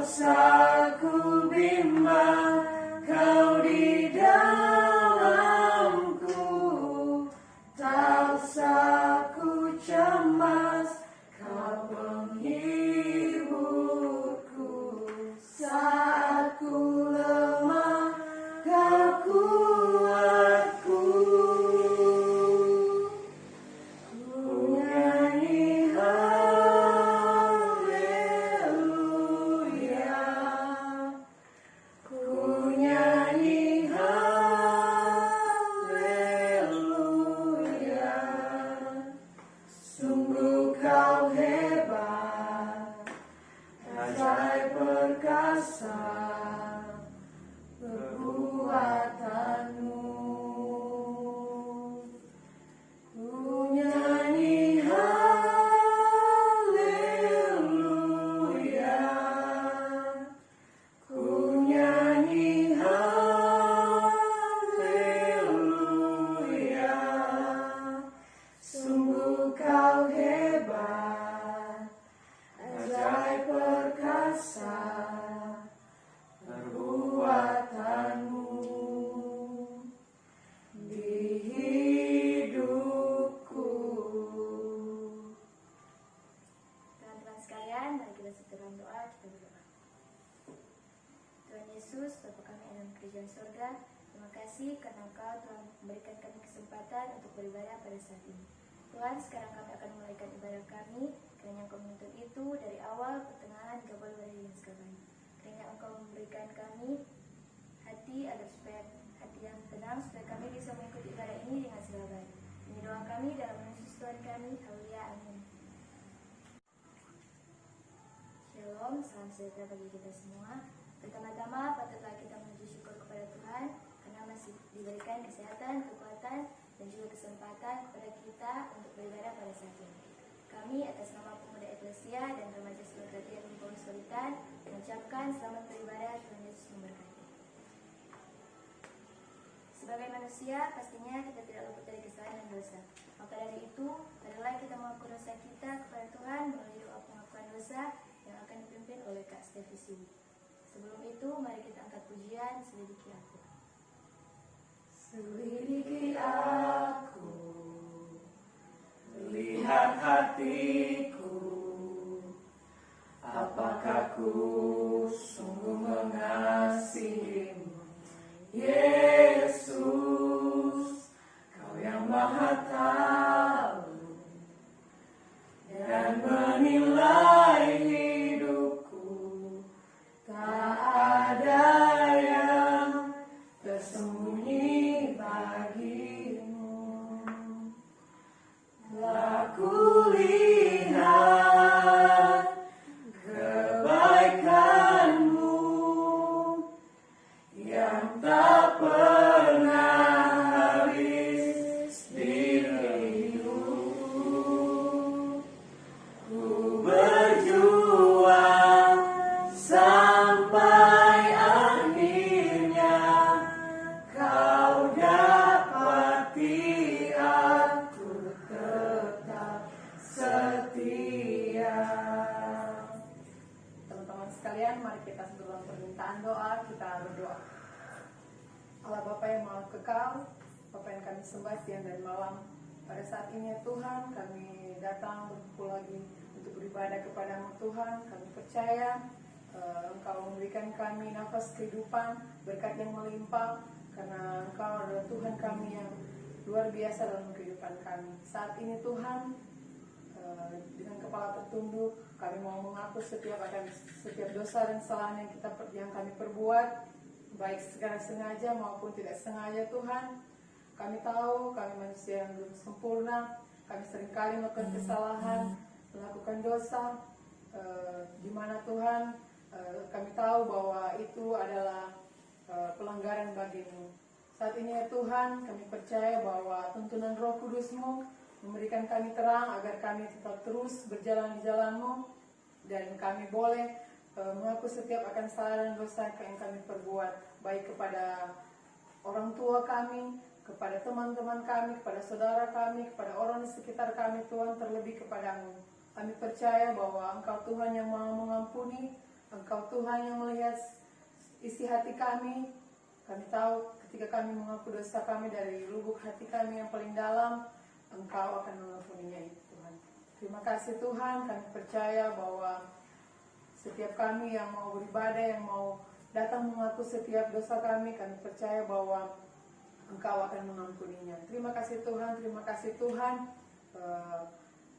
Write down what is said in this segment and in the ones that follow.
usah ku bimbang, Kau di dalamku. Tak usah ku cemas, Kau penghiburku. Saat ku lemah, Kau kuatku. Ku nyanyi haleluya, ku nyanyi haleluya. Sungguh Kau hebat, ajaib perkasa perbuatanmu. Ku nyanyi haleluya, ku nyanyi haleluya. Sungguh Kau hebat, ajaib perkasa perbuatanmu di hidupku. Teman-teman sekalian, mari kita dalam doa, kita berdoa. Tuhan Yesus, Bapa kami yang dalam kerajaan surga, terima kasih karena Engkau telah memberikan kami kesempatan untuk beribadah pada saat ini. Tuhan, sekarang kami akan memulaikan ibadah kami, kiranya Engkau menuntut itu dari awal, pertengahan, hingga pada dan segalanya. Kiranya Engkau memberikan kami hati agar supaya hati yang tenang, supaya kami bisa mengikuti ibadah ini dengan segala baik. Ini doa kami dalam nama Yesus Tuhan kami. Haleluya, amin. Shalom, salam sejahtera bagi kita semua. Pertama-tama, patutlah kita mengucap syukur kepada Tuhan karena masih diberikan kesehatan, kekuatan, dan juga kesempatan kepada kita untuk beribadah pada saat ini. Kami atas nama pemuda Eklesia dan remaja Sebagai Bengkulu Solitan mengucapkan selamat beribadah, Tuhan Yesus memberkati. Sebagai manusia, pastinya kita tidak luput dari kesalahan dan dosa. Maka dari itu, marilah kita mengaku dosa kita kepada Tuhan melalui doa pengakuan dosa yang akan dipimpin oleh Kak Stefisi. Sebelum itu, mari kita angkat pujian Selidiki Aku. Selidiki aku, lihat hatiku, apakah ku sungguh mengasihimu, Yesus, Kau yang Maha Tahu dan menilai hidupku. Tak ada yang tersembunyi bagimu. Telah kulihat kebaikanmu yang tak pernah habis dirimu. Ku berjuang sampai akhirnya Kau dapati aku tetap setia. Teman-teman sekalian, mari kita sebelum permintaan doa, kita berdoa. Allah Bapa yang Maha Kekal, Bapa yang kami sembah siang dan malam, pada saat ini ya Tuhan, kami datang berkumpul lagi untuk beribadah kepadamu Tuhan. Kami percaya Engkau memberikan kami nafas kehidupan, berkat yang melimpah, karena Engkau adalah Tuhan kami yang luar biasa dalam kehidupan kami. Saat ini Tuhan, dengan kepala tertunduk, kami mau mengaku setiap dosa dan kesalahan yang kami perbuat, baik secara sengaja maupun tidak sengaja Tuhan. Kami tahu kami manusia yang belum sempurna, kami seringkali melakukan kesalahan, melakukan dosa, di mana Tuhan, kami tahu bahwa itu adalah pelanggaran bagimu. Saat ini ya Tuhan, kami percaya bahwa tuntunan Roh Kudus-Mu memberikan kami terang agar kami tetap terus berjalan di jalan-Mu, dan kami boleh mengaku setiap akan salah dan dosa yang kami perbuat, baik kepada orang tua kami, kepada teman-teman kami, kepada saudara kami, kepada orang di sekitar kami, Tuhan, terlebih kepadamu. Kami percaya bahwa Engkau Tuhan yang Maha mengampuni, Engkau Tuhan Tuhan yang melihat isi hati kami. Kami tahu ketika kami mengaku dosa kami dari lubuk hati kami yang paling dalam, Engkau akan mengampuninya itu Tuhan. Terima kasih Tuhan, kami percaya bahwa setiap kami yang mau beribadah, yang mau datang mengaku setiap dosa kami percaya bahwa Engkau akan mengampuninya. Terima kasih Tuhan, terima kasih Tuhan.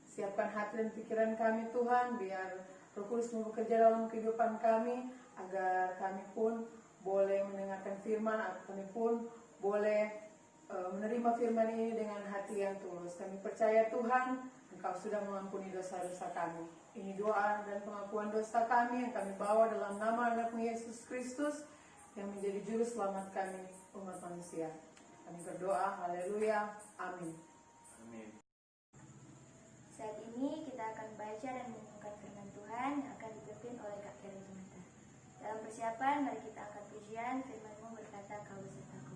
Siapkan hati dan pikiran kami Tuhan, biar Roh Kudus bekerja dalam kehidupan kami, agar kami pun boleh mendengarkan firman, kami pun boleh menerima firman ini dengan hati yang tulus. Kami percaya Tuhan, Engkau sudah mengampuni dosa-dosa kami. Ini doa dan pengakuan dosa kami yang kami bawa dalam nama anak-Mu Yesus Kristus yang menjadi juru selamat kami, umat manusia. Kami berdoa, haleluya, amin. Amin. Saat ini kita akan baca dan merenungkan firman Tuhan yang akan dipimpin oleh Kak Karen Tumata. Dalam persiapan, mari kita angkat pujian firman-Mu berkata, Kau besertaku.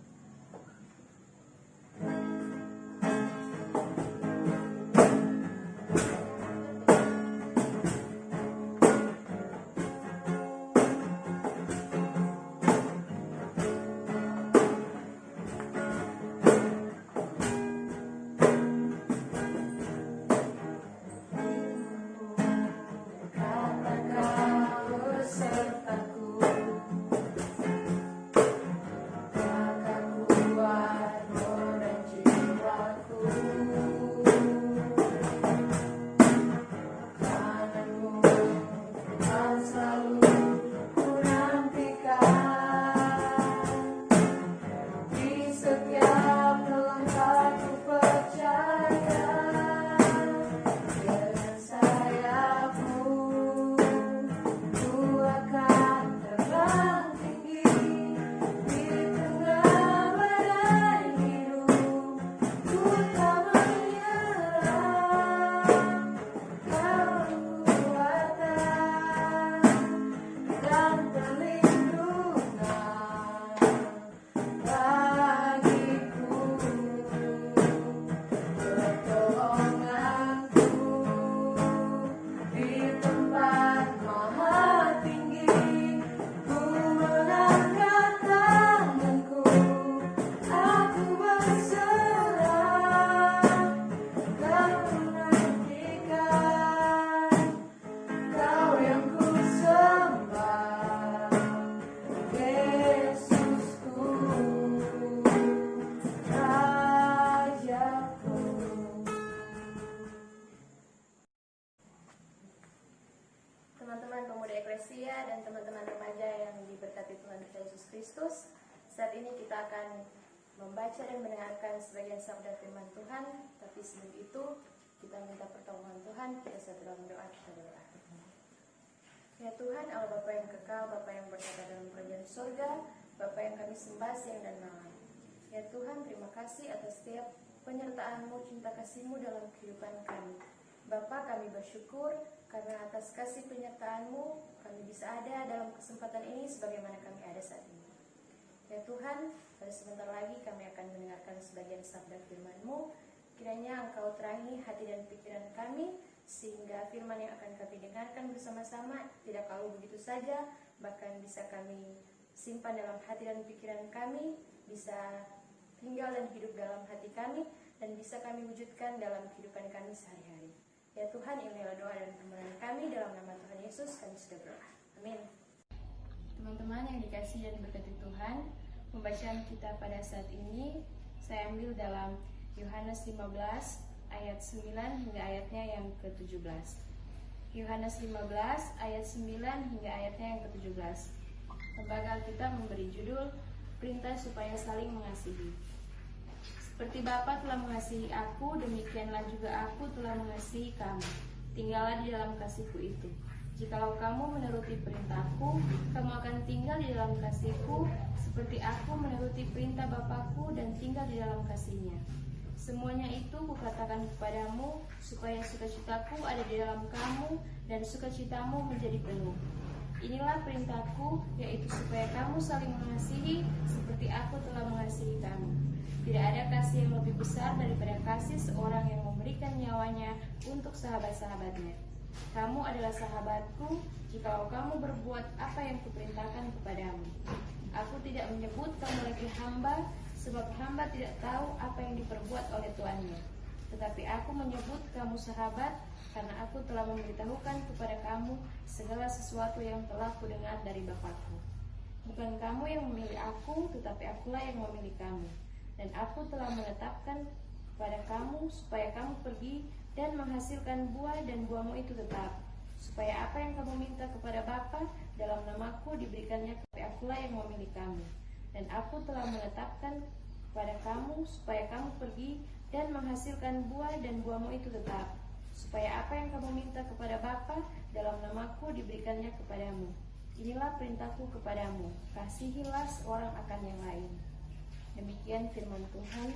Teman-teman pemuda eklesia dan teman-teman remaja yang diberkati Tuhan kita Yesus Kristus, saat ini kita akan membaca dan mendengarkan sebagian sabda firman Tuhan. Tapi sebelum itu kita minta pertolongan Tuhan. Kita satu dalam doa, kita berdoa. Ya Tuhan, Allah Bapa yang kekal, Bapa yang berkata dalam kerajaan surga, Bapa yang kami sembah siang dan malam. Ya Tuhan, terima kasih atas setiap penyertaan-Mu, cinta kasih-Mu dalam kehidupan kami. Bapa, kami bersyukur karena atas kasih penyertaan-Mu kami bisa ada dalam kesempatan ini sebagaimana kami ada saat ini. Ya Tuhan, pada sebentar lagi kami akan mendengarkan sebagian sabda firman-Mu. Kiranya Engkau terangi hati dan pikiran kami, sehingga firman yang akan kami dengarkan bersama-sama tidak kalu begitu saja, bahkan bisa kami simpan dalam hati dan pikiran kami, bisa tinggal dan hidup dalam hati kami, dan bisa kami wujudkan dalam kehidupan kami sehari-hari. Ya Tuhan, inilah doa dan permohonan kami dalam nama Tuhan Yesus kami sudah berdoa. Amin. Teman-teman yang dikasihi dan diberkati Tuhan, pembacaan kita pada saat ini saya ambil dalam Yohanes 15 ayat 9 hingga ayatnya yang ke-17. Yohanes 15 ayat 9 hingga ayatnya yang ke-17. Lembaga kita memberi judul Perintah supaya saling mengasihi. Seperti Bapa telah mengasihi aku, demikianlah juga aku telah mengasihi kamu. Tinggallah di dalam kasih-Ku itu. Jikalau kamu menuruti perintah-Ku, kamu akan tinggal di dalam kasih-Ku, seperti aku menuruti perintah Bapa-Ku dan tinggal di dalam kasih-Nya. Semuanya itu Kukatakan kepadamu, supaya sukacita-Ku ada di dalam kamu, dan sukacitamu menjadi penuh. Inilah perintah-Ku, yaitu supaya kamu saling mengasihi, seperti aku telah mengasihi kamu. Tidak ada kasih yang lebih besar daripada kasih seorang yang memberikan nyawanya untuk sahabat-sahabatnya. Kamu adalah sahabatku jikalau kamu berbuat apa yang kuperintahkan kepadamu. Aku tidak menyebut kamu lagi hamba, sebab hamba tidak tahu apa yang diperbuat oleh tuannya. Tetapi aku menyebut kamu sahabat, karena aku telah memberitahukan kepada kamu segala sesuatu yang telah kudengar dari Bapakku. Bukan kamu yang memilih aku, tetapi akulah yang memilih kamu. Dan aku telah menetapkan kepada kamu supaya kamu pergi dan menghasilkan buah, dan buahmu itu tetap, supaya apa yang kamu minta kepada Bapa dalam namaku diberikannya, kepada akulah yang memilih kamu. Dan aku telah menetapkan kepada kamu supaya kamu pergi dan menghasilkan buah, dan buahmu itu tetap, supaya apa yang kamu minta kepada Bapa dalam namaku diberikannya kepadamu. Inilah perintahku kepadamu, kasihilah seorang akan yang lain. Demikian firman Tuhan.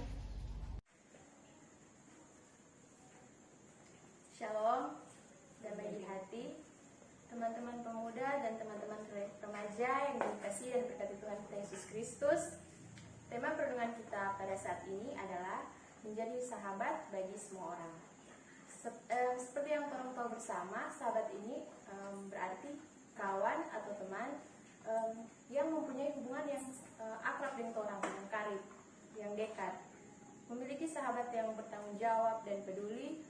Shalom, damai di hati, teman-teman pemuda dan teman-teman remaja yang dikasihi dan berkati Tuhan kita Yesus Kristus. Tema perenungan kita pada saat ini adalah menjadi sahabat bagi semua orang. Seperti yang orang tahu bersama, sahabat ini berarti kawan atau teman yang mempunyai hubungan yang akrab dengan orang, yang karib, yang dekat. Memiliki sahabat yang bertanggung jawab dan peduli,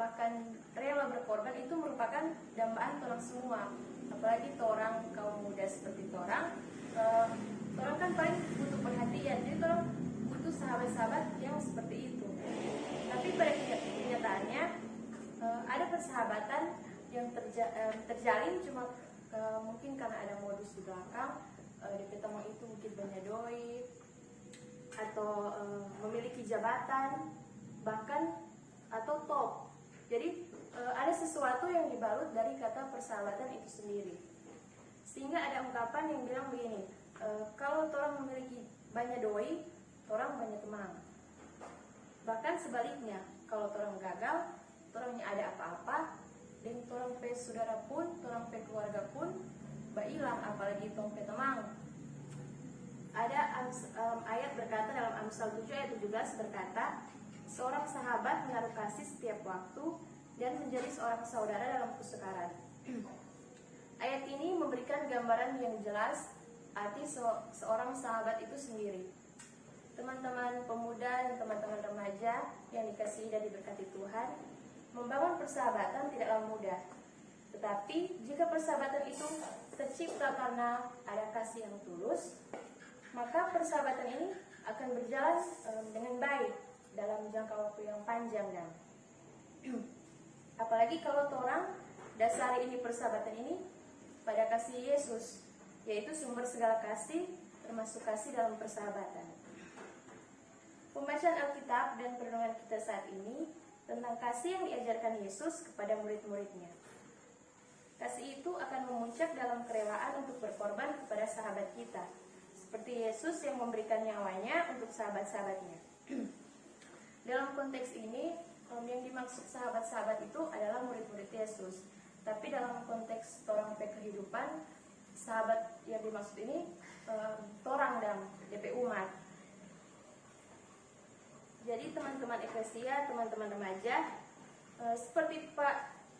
bahkan rela berkorban, itu merupakan dambaan orang semua. Apalagi orang kaum muda seperti orang kan paling butuh perhatian, jadi orang butuh sahabat-sahabat yang seperti itu. Tapi pada kenyataannya ada persahabatan yang terjalin cuma mungkin karena ada modus di belakang, DP teman itu mungkin banyak doi atau memiliki jabatan, bahkan atau top. Jadi ada sesuatu yang dibalut dari kata persahabatan itu sendiri. Sehingga ada ungkapan yang bilang begini, kalau orang memiliki banyak doi, orang banyak teman. Bahkan sebaliknya, kalau orang gagal, orangnya ada apa-apa, dan orang pe saudara pun, orang pe keluarga pun hilang, apalagi orang pe teman. Ada ayat berkata dalam Amsal 7 ayat 17 berkata, seorang sahabat menaruh kasih setiap waktu dan menjadi seorang saudara dalam kesukaran. Ayat ini memberikan gambaran yang jelas arti seorang sahabat itu sendiri. Teman-teman pemuda dan teman-teman remaja yang dikasihi dan diberkati Tuhan, membangun persahabatan tidaklah mudah. Tetapi jika persahabatan itu tercipta karena ada kasih yang tulus, maka persahabatan ini akan berjalan dengan baik dalam jangka waktu yang panjang. Dan apalagi kalau orang dasari ini persahabatan ini pada kasih Yesus, yaitu sumber segala kasih, termasuk kasih dalam persahabatan. Pembacaan Alkitab dan perenungan kita saat ini tentang kasih yang diajarkan Yesus kepada murid-muridnya. Kasih itu akan memuncak dalam kerelaan untuk berkorban kepada sahabat kita, seperti Yesus yang memberikan nyawanya untuk sahabat-sahabatnya. Dalam konteks ini, yang dimaksud sahabat-sahabat itu adalah murid-murid Yesus. Tapi dalam konteks orang kehidupan, sahabat yang dimaksud ini orang dan DP umat. Jadi teman-teman eklesia, teman-teman remaja, seperti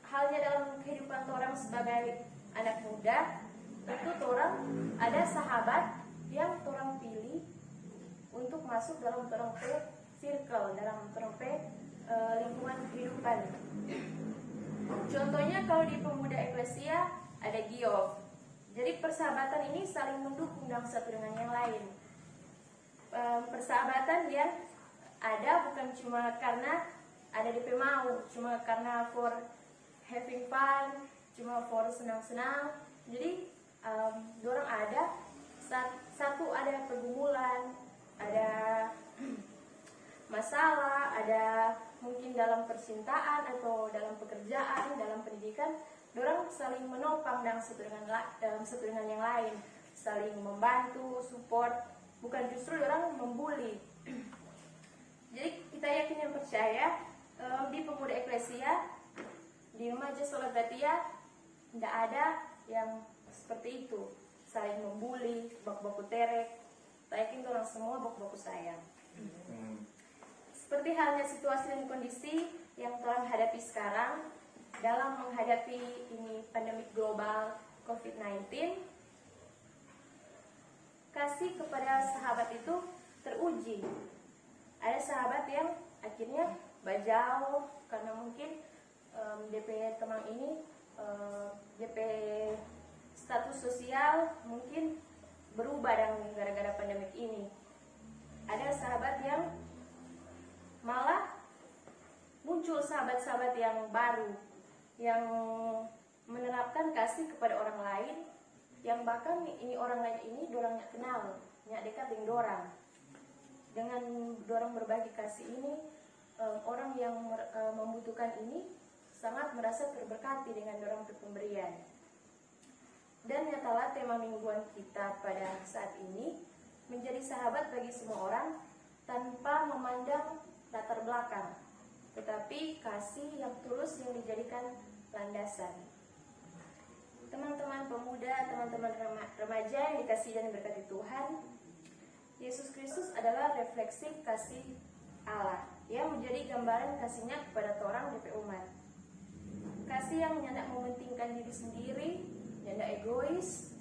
halnya dalam kehidupan orang sebagai anak muda, itu orang ada sahabat yang orang pilih untuk masuk dalam orang circle, dalam orang lingkungan kehidupan. Contohnya kalau di pemuda eklesia ada Giof. Jadi persahabatan ini saling mendukung dalam satu dengan yang lain. Persahabatan yang ada bukan cuma karena ada DP mau, cuma karena for having fun, cuma for senang-senang. Jadi dorang ada satu ada pergumulan, ada masalah, ada mungkin dalam percintaan atau dalam pekerjaan, dalam pendidikan, dorang saling menopang dalam satu dengan yang lain, saling membantu, support, bukan justru dorang membuli. Jadi kita yakin dan percaya di pemuda eklesia, di remaja Solagratia, tidak ada yang seperti itu, saling membuli, baku-baku terek. Kita yakin orang semua baku-baku sayang. Seperti halnya situasi dan kondisi yang orang hadapi sekarang, dalam menghadapi ini pandemi global COVID-19, kasih kepada sahabat itu teruji. Ada sahabat yang akhirnya bajau karena mungkin DP teman ini DP status sosial mungkin berubah dan gara-gara pandemik ini. Ada sahabat yang malah muncul sahabat-sahabat yang baru, yang menerapkan kasih kepada orang lain, yang bahkan ini orang lain ini dorangnya kenal, nyak dekat dengan dorang. Dengan dorang berbagi kasih ini, orang yang membutuhkan ini sangat merasa terberkati dengan dorang pemberian. Dan nyatalah tema mingguan kita pada saat ini menjadi sahabat bagi semua orang tanpa memandang latar belakang, tetapi kasih yang tulus yang dijadikan landasan. Teman-teman pemuda, teman-teman remaja yang dikasihi dan diberkati Tuhan, Yesus Kristus adalah refleksi kasih Allah yang menjadi gambaran kasihnya kepada orang DP umat. Kasih yang hendak mementingkan diri sendiri, hendak egois,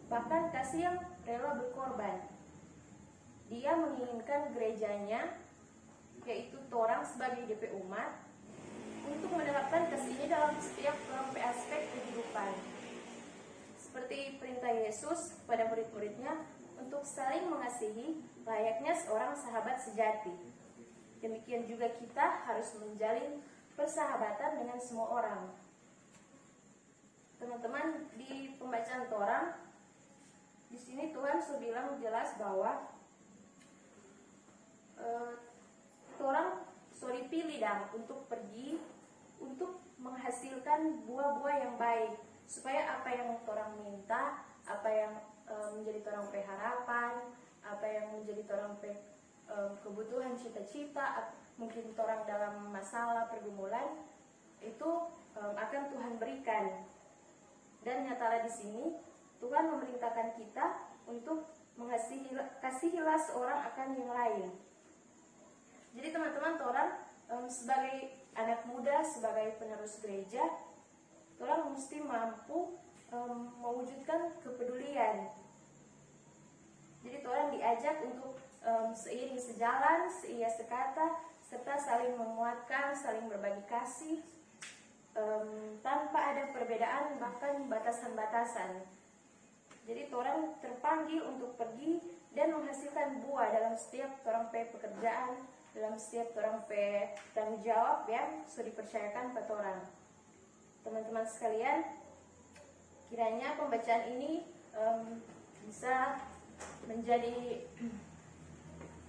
bahkan kasih yang rela berkorban. Dia menginginkan gerejanya, yaitu orang sebagai DP umat, untuk menerapkan kasih ini dalam setiap aspek kehidupan. Seperti perintah Yesus kepada murid-muridnya untuk saling mengasihi layaknya seorang sahabat sejati. Demikian juga kita harus menjalin persahabatan dengan semua orang. Teman-teman, di pembacaan Torah di sini Tuhan sudah bilang jelas bahwa Torah sudah dipilih untuk pergi untuk menghasilkan buah-buah yang baik, supaya apa yang orang minta, apa yang menjadi orang harapan, apa yang menjadi orang kebutuhan cita-cita, mungkin orang dalam masalah pergumulan itu akan Tuhan berikan. Dan nyatalah di sini Tuhan memerintahkan kita untuk kasihilah seorang akan yang lain. Jadi teman-teman, orang sebagai anak muda, sebagai penerus gereja, orang mesti mampu mewujudkan kepedulian. Jadi orang diajak untuk seiring sejalan, seia sekata, serta saling menguatkan, saling berbagi kasih, tanpa ada perbedaan bahkan batasan-batasan. Jadi orang terpanggil untuk pergi dan menghasilkan buah dalam setiap orang pekerjaan, dalam setiap orang tanggung jawab yang sudah dipercayakan pada orang. Teman-teman sekalian, kiranya pembacaan ini bisa menjadi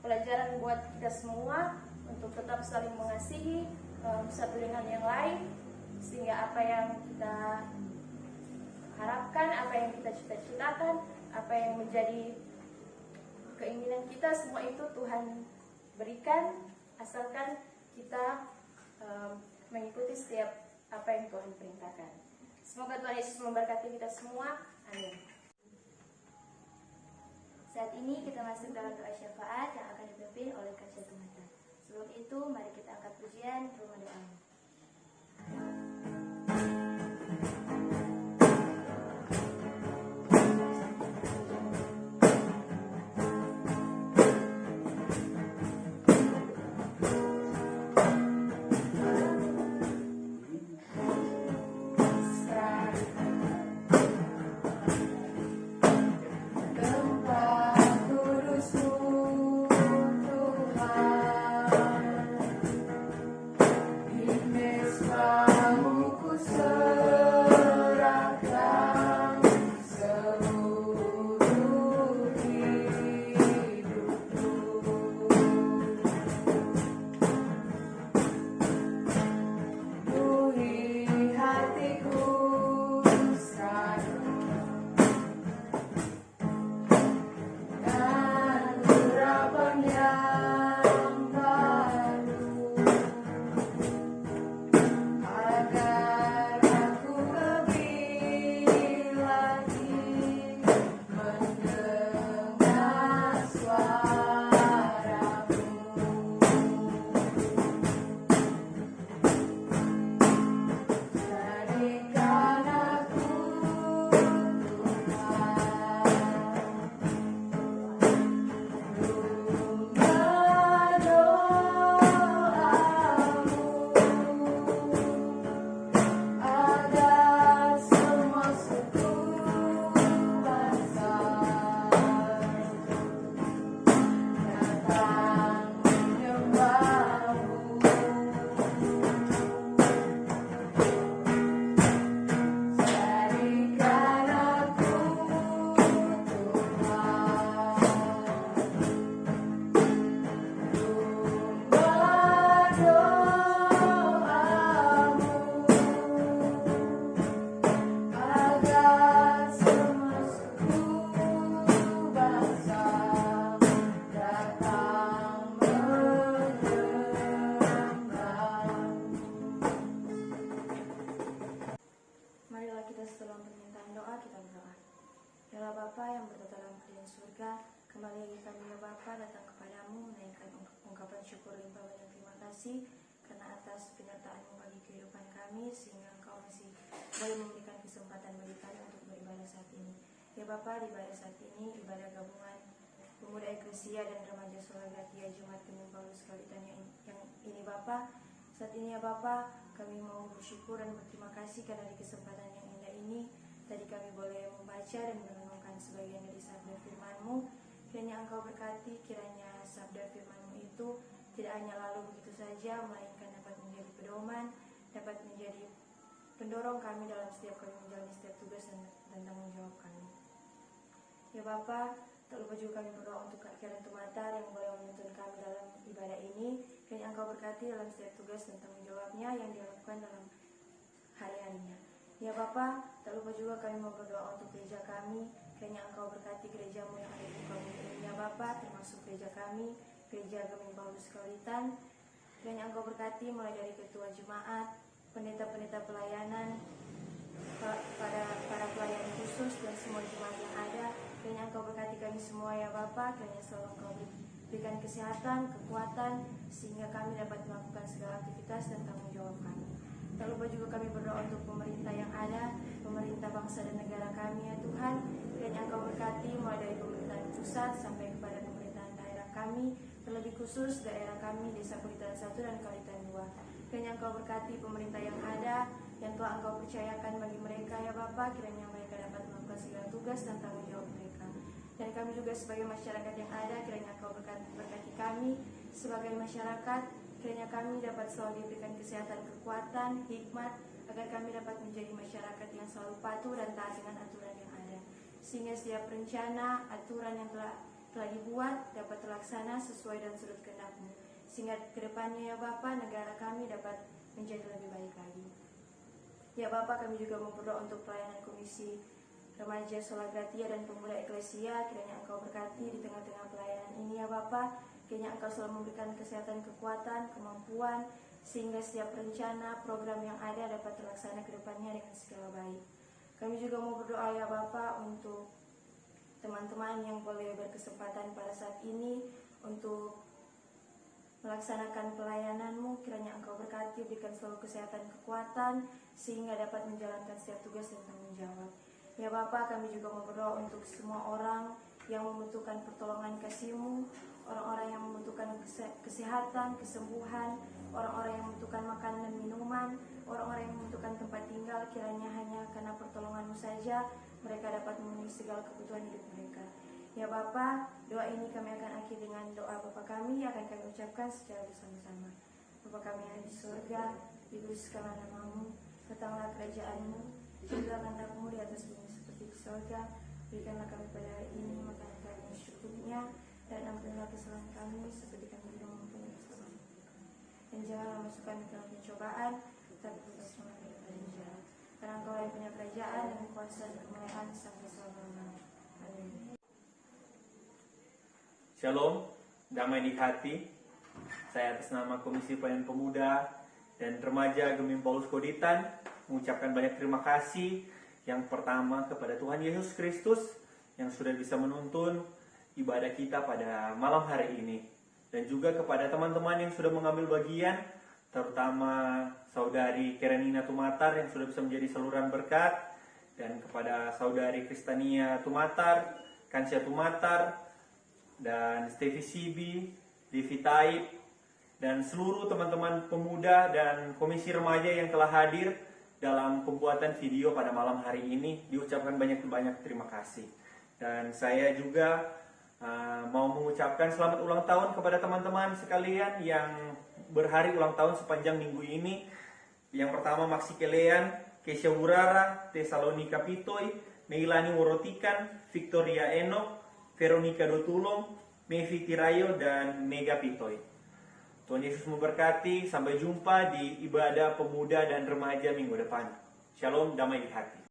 pelajaran buat kita semua untuk tetap saling mengasihi satu dengan yang lain, sehingga apa yang kita harapkan, apa yang kita cita-citakan, apa yang menjadi keinginan kita, semua itu Tuhan berikan, asalkan kita mengikuti setiap apa yang Tuhan perintahkan. Semoga Tuhan Yesus memberkati kita semua. Amin. Saat ini kita masuk dalam doa syafaat yang akan dipimpin oleh Kak Tumata. Sebelum itu, mari kita angkat pujian rumah doa. Tuhan, Bapa yang bertata dalam kerajaan surga, kembali lagi kami ya Bapa datang kepadamu menaikkan ungkapan syukur limpah banyak terima kasih karena atas penyertaan-Mu bagi kehidupan kami sehingga Engkau masih boleh memberikan kesempatan bagi kami untuk beribadah saat ini. Ya Bapa, di ibadah saat ini ibadah gabungan pemuda eklesia dan remaja Solagratia Jumat Gemim Paulus Kaulitan yang ini Bapa, saat ini ya Bapa, kami mau bersyukur dan berterima kasih karena di kesempatan yang indah ini tadi kami boleh membaca dan merenungkan sebagian dari sabda firman-Mu. Kiranya Engkau berkati, kiranya sabda firman-Mu itu tidak hanya lalu begitu saja, melainkan dapat menjadi pedoman, dapat menjadi pendorong kami dalam setiap kami menjalani setiap tugas dan tanggung jawab kami. Ya Bapa, tak lupa juga kami berdoa untuk Kak Karen Tumatar yang boleh menuntun kami dalam ibadah ini. Kiranya Engkau berkati dalam setiap tugas dan tanggung jawabnya yang dilakukan dalam hari-harinya. Ya Bapa, tak lupa juga kami mau berdoa untuk gereja kami. Kiranya Engkau berkati gereja-Mu yang ada di kampung ini ya Bapa, termasuk gereja kami, Gereja Gemim Paulus Kaulitan. Kiranya Engkau berkati mulai dari ketua jemaat, pendeta-pendeta pelayanan, para pelayan khusus dan semua jemaat yang ada. Kiranya Engkau berkati kami semua ya Bapa, kiranya selalu Engkau berikan kesehatan, kekuatan, sehingga kami dapat melakukan segala aktivitas dan tanggung jawab kami. Tak lupa juga kami berdoa untuk pemerintah yang ada, pemerintah bangsa dan negara kami ya Tuhan. Kiranya Engkau berkati mulai dari pemerintahan pusat sampai kepada pemerintahan daerah kami, terlebih khusus daerah kami Desa Kaulitan 1 dan Kaulitan 2. Kiranya Engkau berkati pemerintah yang ada, yang telah Engkau percayakan bagi mereka ya Bapa, kiranya mereka dapat melakukan segala tugas dan tanggung jawab mereka. Dan kami juga sebagai masyarakat yang ada, kiranya Engkau berkati kami sebagai masyarakat, kiranya kami dapat selalu diberikan kesehatan, kekuatan, hikmat, agar kami dapat menjadi masyarakat yang selalu patuh dan taat dengan aturan yang ada. Sehingga setiap rencana, aturan yang telah dibuat dapat terlaksana sesuai dan sudut kehendak-Mu. Sehingga kedepannya ya Bapa, negara kami dapat menjadi lebih baik lagi. Ya Bapa, kami juga mau berdoa untuk pelayanan Komisi Remaja Solagratia dan Pemuda Eklesia. Kiranya Engkau berkati di tengah-tengah pelayanan ini ya Bapa. Kiranya Engkau selalu memberikan kesehatan, kekuatan, kemampuan, sehingga setiap rencana, program yang ada dapat terlaksana ke depannya dengan segala baik. Kami juga mau berdoa ya Bapa untuk teman-teman yang boleh berkesempatan pada saat ini untuk melaksanakan pelayanan-Mu. Kiranya Engkau berkati, berikan selalu kesehatan, kekuatan, sehingga dapat menjalankan setiap tugas dan tanggung jawab. Ya Bapa, kami juga mau berdoa untuk semua orang yang membutuhkan pertolongan kasih-Mu, orang-orang yang membutuhkan kesehatan, kesembuhan, orang-orang yang membutuhkan makanan dan minuman, orang-orang yang membutuhkan tempat tinggal. Kiranya hanya karena pertolongan-Mu saja mereka dapat memenuhi segala kebutuhan hidup mereka. Ya Bapa, doa ini kami akan akhiri dengan doa Bapa kami yang akan kami ucapkan secara bersama-sama. Bapa kami yang ada di surga, dikuduskanlah nama-Mu, datanglah kerajaan-Mu, jadilah kehendak-Mu di atas bumi seperti di surga. Berikanlah kami pada hari ini makanan kami yang secukupnya, dan ampunilah kesalahan kami seperti kami juga mengampuni kesalahan. Dan janganlah masukkan ke dalam pencobaan, tetapi bebaskanlah kami dari jahat. Karena Engkau yang punya kerajaan dan kuasa dan kemuliaan sampai selama-lamanya. Amin. Shalom, damai di hati. Saya atas nama Komisi Pelayanan Pemuda dan Remaja Gemim Paulus Kaulitan mengucapkan banyak terima kasih. Yang pertama kepada Tuhan Yesus Kristus yang sudah bisa menuntun ibadah kita pada malam hari ini. Dan juga kepada teman-teman yang sudah mengambil bagian, terutama Saudari Kerenina Tumatar yang sudah bisa menjadi saluran berkat, dan kepada Saudari Kristania Tumatar, Kansya Tumatar, dan Stevi Sibi, Devi Taib, dan seluruh teman-teman pemuda dan komisi remaja yang telah hadir dalam pembuatan video pada malam hari ini. Diucapkan banyak-banyak terima kasih. Dan saya juga mau mengucapkan selamat ulang tahun kepada teman-teman sekalian yang berhari ulang tahun sepanjang minggu ini. Yang pertama Maxi Kelean, Kesha Urara, Tesalonika Pitoy, Meilani Worotikan, Victoria Eno, Veronica Dotulong, Mevi Tirayo, dan Mega Pitoy. Tuhan Yesus memberkati. Sampai jumpa di ibadah pemuda dan remaja minggu depan. Shalom, damai di hati.